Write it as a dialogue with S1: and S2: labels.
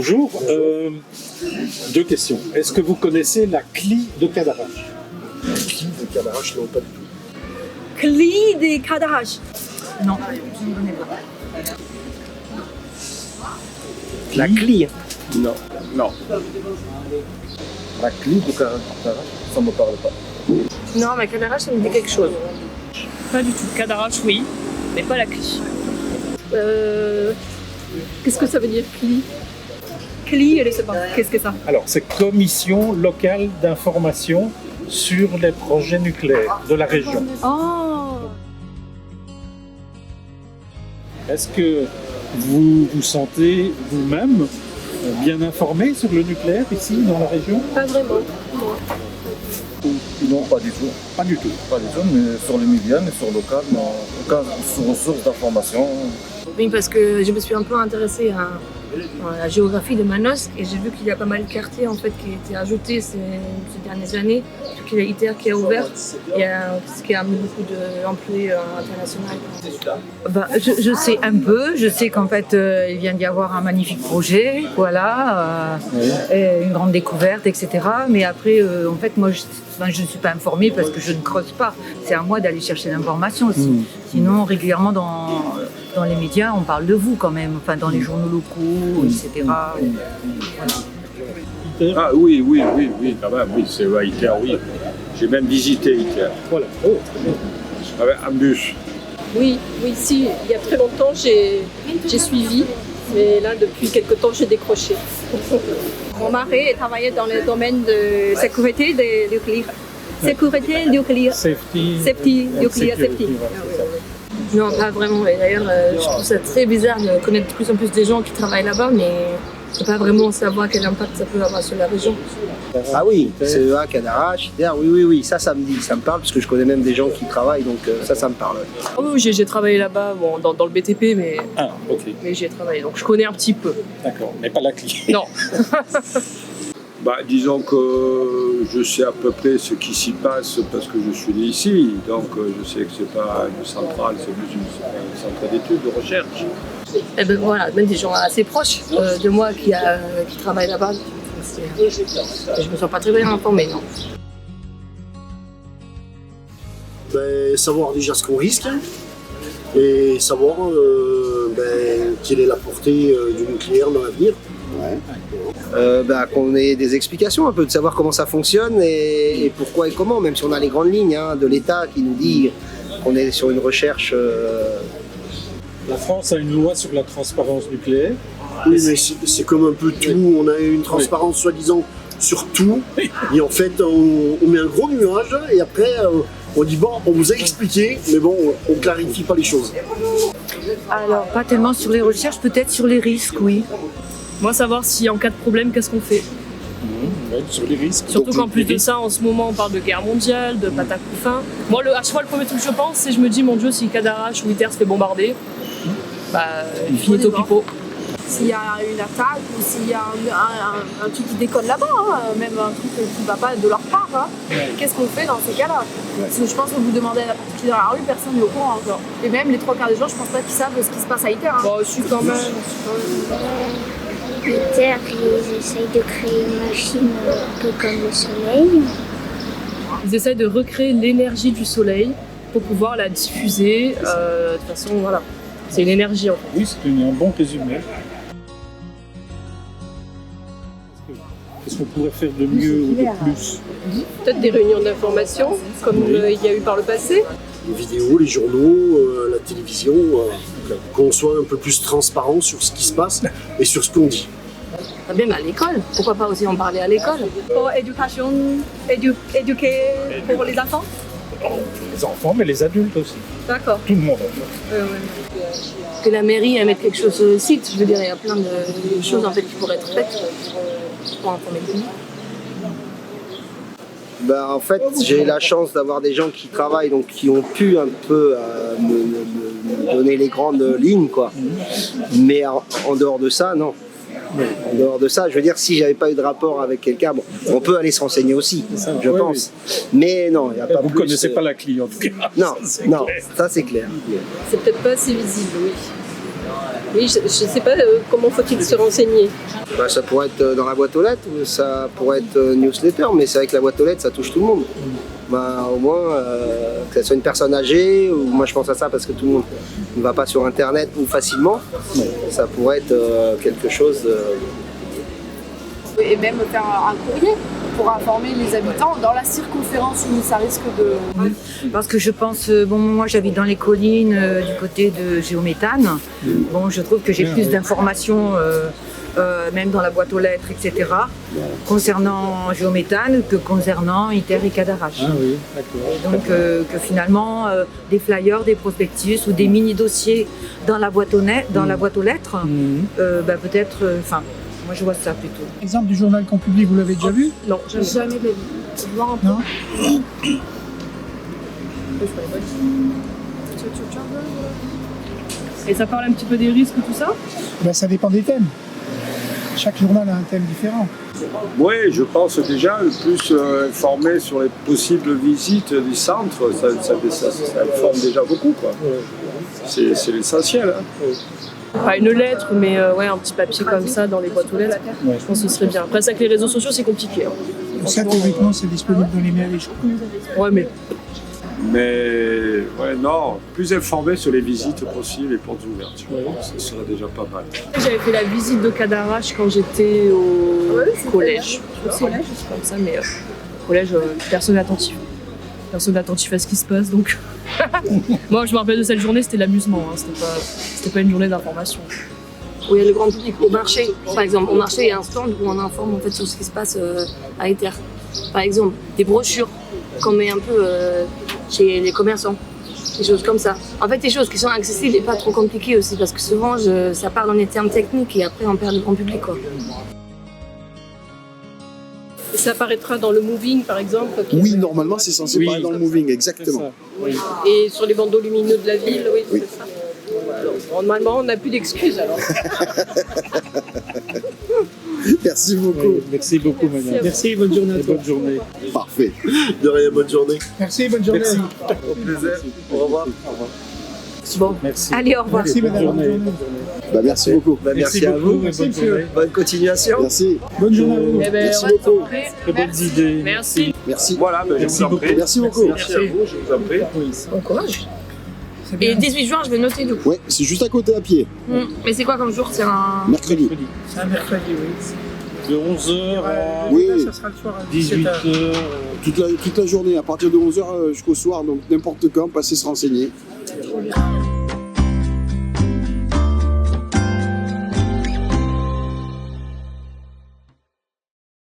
S1: Bonjour. Deux questions. Est-ce que vous connaissez la CLI de Cadarache?
S2: La CLI de Cadarache, non, pas du tout.
S3: CLI de Cadarache? Non, je ne connais pas.
S2: La CLI?
S4: Non. Non.
S2: La CLI de Cadarache, ça ne me parle pas.
S5: Non, mais Cadarache, ça me dit quelque chose.
S6: Pas du tout. Cadarache, oui, mais pas la CLI.
S3: Qu'est-ce que ça veut dire CLI? CLI, je ne sais pas. Qu'est-ce que ça?
S1: Alors, c'est Commission locale d'information sur les projets nucléaires de la région.
S3: Oh!
S1: Est-ce que vous vous sentez vous-même bien informé sur le nucléaire ici, dans la région?
S5: Pas vraiment.
S2: Non, pas du tout.
S1: Pas du tout.
S2: Pas du tout, mais sur les médias, mais sur le local, non. Aucun sur sources d'information.
S5: Oui, parce que je me suis un peu intéressée à la géographie de Manosque et j'ai vu qu'il y a pas mal de quartiers en fait, qui ont été ajoutés ces dernières années. Qu'il y a ITER qui a ouvert et ce qui a amené beaucoup d'emplois internationaux.
S7: Je sais un peu, je sais qu'en fait il vient d'y avoir un magnifique projet, voilà, et une grande découverte, etc. Mais après, en fait, moi je ne suis pas informée parce que je ne creuse pas. C'est à moi d'aller chercher l'information aussi. Sinon, régulièrement dans les médias, on parle de vous quand même, enfin dans les journaux locaux, etc. Voilà.
S4: Ah oui, quand même, oui, c'est vrai, ITER, oui. J'ai même visité ITER.
S1: Voilà. Oh, très bien.
S4: Avec un bus.
S8: Oui, si, il y a très longtemps j'ai suivi, mais là depuis quelque temps j'ai décroché.
S3: Mon mari travaillait dans le domaine de sécurité nucléaire. Sécurité nucléaire.
S1: Safety
S3: nucléaire, safety.
S5: Non, pas vraiment. Et d'ailleurs, je trouve ça très bizarre de connaître de plus en plus des gens qui travaillent là-bas, mais ne pas vraiment savoir quel impact ça peut avoir sur la région.
S9: Ah oui, CEA, Cadarache, ITER, oui, ça me dit, ça me parle, parce que je connais même des gens qui travaillent, donc ça me parle.
S6: Oh, oui, j'ai travaillé là-bas, bon, dans le BTP, mais, mais j'y ai travaillé, donc je connais un petit peu.
S1: D'accord, mais pas la CLI.
S6: Non.
S4: Disons que je sais à peu près ce qui s'y passe parce que je suis né ici, donc je sais que c'est pas une centrale, c'est plus un centre d'études, de recherche.
S5: Et ben voilà, même des gens assez proches de moi qui travaillent là-bas. Je me sens pas très bien informée, non.
S2: Savoir déjà ce qu'on risque et savoir quelle est la portée du nucléaire dans l'avenir.
S9: Qu'on ait des explications un peu, de savoir comment ça fonctionne et pourquoi et comment, même si on a les grandes lignes de l'État qui nous dit qu'on est sur une recherche.
S1: La France a une loi sur la transparence nucléaire.
S2: Oui, mais c'est comme un peu tout, on a une transparence soi-disant sur tout, et en fait on met un gros nuage et après on dit bon, on vous a expliqué, mais bon, on clarifie pas les choses.
S7: Alors, pas tellement sur les recherches, peut-être sur les risques, oui.
S6: Moi, savoir si en cas de problème, qu'est-ce qu'on fait.
S1: Sur les risques.
S6: Surtout qu'en plus de ça, en ce moment, on parle de guerre mondiale, de patacoufin. Moi, à chaque fois, le premier truc que je pense, c'est je me dis, mon Dieu, si Cadarache ou ITER se fait bombarder, finito pipo.
S3: S'il y a une attaque ou s'il y a un truc qui déconne là-bas, même un truc qui ne va pas de leur part, qu'est-ce qu'on fait dans ces cas-là? Parce que je pense que vous demandez à la personne qui est dans la rue, personne n'est au courant encore. Et même les 3/4 des gens, je pense pas qu'ils savent ce qui se passe à ITER.
S6: Bon, je suis quand même.
S10: ITER, ils essayent de créer une machine un peu comme le soleil.
S6: Ils essayent de recréer l'énergie du soleil pour pouvoir la diffuser. De toute façon, voilà. C'est une énergie en fait.
S1: Oui, c'est un bon résumé. Qu'est-ce qu'on pourrait faire de mieux ou de plus?
S8: Peut-être des réunions d'information, comme il y a eu par le passé.
S2: Les vidéos, les journaux, la télévision, qu'on soit un peu plus transparent sur ce qui se passe et sur ce qu'on dit.
S5: Même à l'école, pourquoi pas aussi en parler à l'école?
S3: Pour éducation, éduquer pour les enfants?
S1: Les enfants, mais les adultes aussi.
S3: D'accord.
S1: Tout le monde en fait.
S5: Que la mairie mette quelque chose sur le site, je veux dire, il y a plein de choses en fait qui pourraient être faites pour informer le public.
S9: En fait, j'ai la chance d'avoir des gens qui travaillent, donc qui ont pu un peu me donner les grandes lignes, quoi. Mais en dehors de ça, non. En dehors de ça, je veux dire, si j'avais pas eu de rapport avec quelqu'un, bon, on peut aller se renseigner aussi, je pense. Oui. Mais non, il n'y a pas
S1: Vous
S9: plus.
S1: Vous connaissez pas la CLI en tout cas.
S9: Non, ça c'est clair.
S8: C'est peut-être pas assez visible, oui. Oui, je ne sais pas comment faut-il se renseigner.
S9: Bah, ça pourrait être dans la boîte aux lettres, ou ça pourrait être newsletter, mais c'est vrai que la boîte aux lettres, ça touche tout le monde. Bah, au moins, que ce soit une personne âgée, ou moi je pense à ça parce que tout le monde ne va pas sur Internet ou facilement, ça pourrait être quelque chose de...
S3: Et même faire un courrier pour informer les habitants dans la circonférence où ça risque de...
S7: Parce que je pense, bon, moi j'habite dans les collines du côté de Géométhane. Bon, je trouve que j'ai plus d'informations, même dans la boîte aux lettres, etc., concernant Géométhane que concernant ITER et Cadarache.
S1: Ah oui, d'accord.
S7: Et donc que finalement, des flyers, des prospectus ou des mini-dossiers dans la boîte aux lettres, bah, peut-être, enfin, moi je vois ça plutôt.
S11: Exemple du journal qu'on publie, vous l'avez déjà vu?
S6: Non, jamais.
S3: Jamais de la vie. Voir un peu.
S11: Non.
S6: Et ça parle un petit peu des risques, tout ça?
S11: Ben, ça dépend des thèmes. Chaque journal a un thème différent.
S4: Oui, je pense déjà le plus informer sur les possibles visites du centre, ça informe déjà beaucoup, quoi. C'est l'essentiel. Hein.
S6: Pas une lettre, mais ouais, un petit papier comme ça dans les boîtes aux lettres. Je pense que ce serait bien. Après, ça, avec les réseaux sociaux, c'est compliqué. Hein.
S11: Ça, théoriquement, c'est disponible dans les mairies, je crois.
S6: Ouais, mais
S4: ouais, non, plus informé sur les visites possibles et portes ouvertes. Ça serait déjà pas mal.
S6: j'avais fait la visite de Cadarache quand j'étais au collège. Au collège, c'est comme ça, mais au collège, personne n'est attentif. Personne n'est attentif à ce qui se passe, donc... Moi, je me rappelle de cette journée, c'était l'amusement, hein. C'était pas une journée d'information.
S5: Où il y a le grand public, au marché, par exemple. Au marché, il y a un stand où on informe en fait, sur ce qui se passe à ITER. Par exemple, des brochures qu'on met un peu chez les commerçants, des choses comme ça. En fait, des choses qui sont accessibles et pas trop compliquées aussi, parce que souvent, ça part dans les termes techniques et après, on perd le grand public, quoi.
S8: Et ça apparaîtra dans le Moving, par exemple.
S2: Oui, normalement, c'est censé paraître dans le Moving, exactement.
S1: Oui.
S8: Et sur les bandeaux lumineux de la ville, oui. C'est ça. Alors, normalement, on n'a plus d'excuses, alors.
S2: Merci beaucoup.
S1: Oui, merci beaucoup, madame.
S11: Merci, bonne journée à toi.
S1: Bonne journée.
S2: Parfait. De rien, bonne journée.
S11: Merci, bonne journée.
S1: Merci.
S4: Au plaisir.
S9: Au revoir.
S7: Bon,
S1: Merci.
S7: allez, au revoir.
S11: Merci, madame.
S1: Bonne
S11: Bonne
S1: journée.
S11: journée.
S2: Bah, merci beaucoup.
S9: Bah, merci à
S1: beaucoup
S9: vous.
S1: et
S11: Merci,
S1: bonne
S11: monsieur.
S1: journée.
S9: Bonne continuation.
S2: Merci.
S11: Bonne journée à vous.
S6: Eh ben,
S2: Merci
S6: on reste
S2: beaucoup.
S6: prêts.
S1: Très bonnes idées.
S6: Merci.
S2: Merci.
S4: Voilà, ben, je
S1: Merci
S4: vous en
S1: beaucoup.
S4: prie.
S2: Merci beaucoup.
S4: Merci à vous, je vous en prie.
S1: Oui.
S5: Bon courage.
S11: C'est bien.
S5: Et 18 juin, je vais noter du coup.
S2: Ouais, c'est juste à côté à pied.
S5: Mais c'est quoi comme jour? C'est un...
S2: Mercredi.
S11: C'est un mercredi, oui.
S1: De 11h à
S2: Oui.
S11: Là, ça sera le soir à 17h.
S1: 18h.
S2: Toute la journée, à partir de 11h jusqu'au soir, donc n'importe quand, passez se renseigner.
S5: Trop bien.